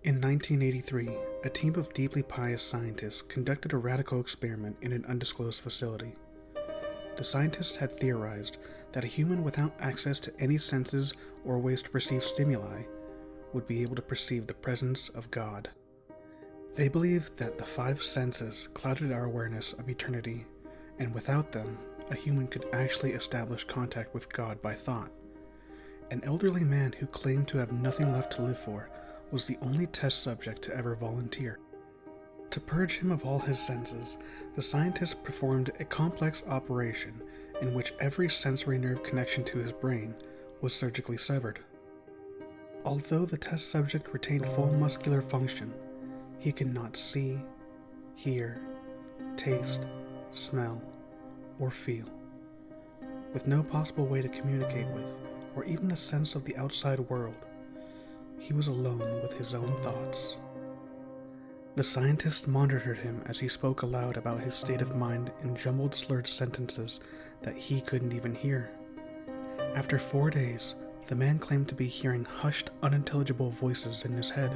In 1983, a team of deeply pious scientists conducted a radical experiment in an undisclosed facility. The scientists had theorized that a human without access to any senses or ways to perceive stimuli would be able to perceive the presence of God. They believed that the five senses clouded our awareness of eternity, and without them, a human could actually establish contact with God by thought. An elderly man who claimed to have nothing left to live for was the only test subject to ever volunteer. To purge him of all his senses, the scientists performed a complex operation in which every sensory nerve connection to his brain was surgically severed. Although the test subject retained full muscular function, he could not see, hear, taste, smell, or feel. With no possible way to communicate with, or even the sense of the outside world, he was alone with his own thoughts. The scientists monitored him as he spoke aloud about his state of mind in jumbled, slurred sentences that he couldn't even hear. After 4 days, the man claimed to be hearing hushed, unintelligible voices in his head.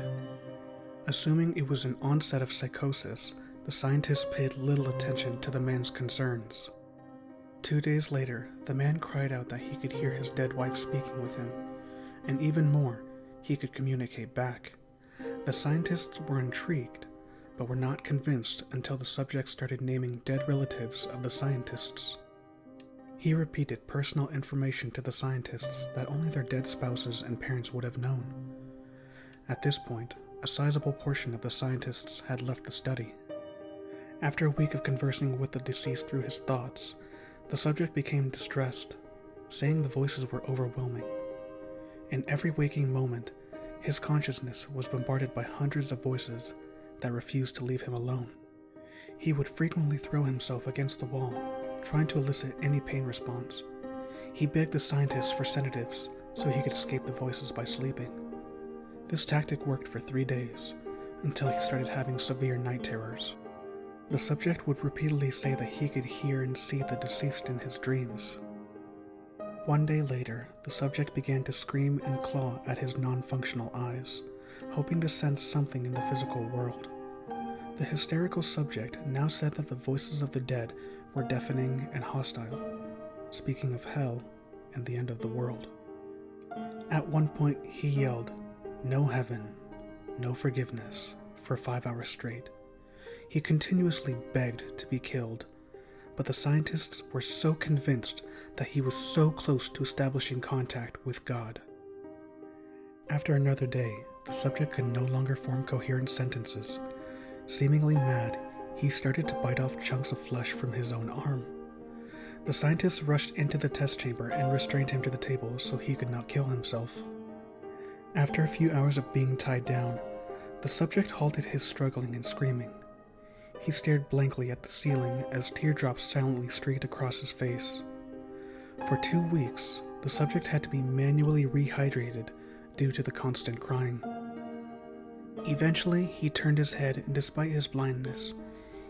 Assuming it was an onset of psychosis, the scientists paid little attention to the man's concerns. 2 days later, the man cried out that he could hear his dead wife speaking with him, and even more, he could communicate back. The scientists were intrigued, but were not convinced until the subject started naming dead relatives of the scientists. He repeated personal information to the scientists that only their dead spouses and parents would have known. At this point, a sizable portion of the scientists had left the study. After a week of conversing with the deceased through his thoughts, the subject became distressed, saying the voices were overwhelming. In every waking moment, his consciousness was bombarded by hundreds of voices that refused to leave him alone. He would frequently throw himself against the wall, trying to elicit any pain response. He begged the scientists for sedatives so he could escape the voices by sleeping. This tactic worked for 3 days, until he started having severe night terrors. The subject would repeatedly say that he could hear and see the deceased in his dreams. 1 day later, the subject began to scream and claw at his non-functional eyes, hoping to sense something in the physical world. The hysterical subject now said that the voices of the dead were deafening and hostile, speaking of hell and the end of the world. At one point, he yelled, "No heaven, no forgiveness," for 5 hours straight. He continuously begged to be killed, but the scientists were so convinced that he was so close to establishing contact with God. After another day, the subject could no longer form coherent sentences. Seemingly mad, he started to bite off chunks of flesh from his own arm. The scientists rushed into the test chamber and restrained him to the table so he could not kill himself. After a few hours of being tied down, the subject halted his struggling and screaming. He stared blankly at the ceiling as teardrops silently streaked across his face. For 2 weeks, the subject had to be manually rehydrated due to the constant crying. Eventually, he turned his head, and despite his blindness,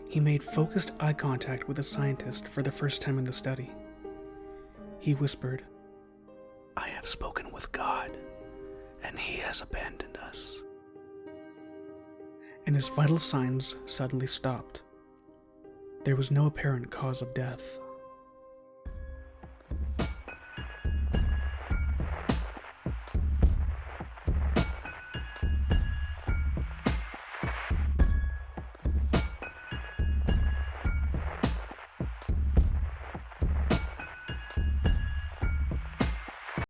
he made focused eye contact with a scientist for the first time in the study. He whispered, "I have spoken with God, and He has abandoned us." And his vital signs suddenly stopped. There was no apparent cause of death.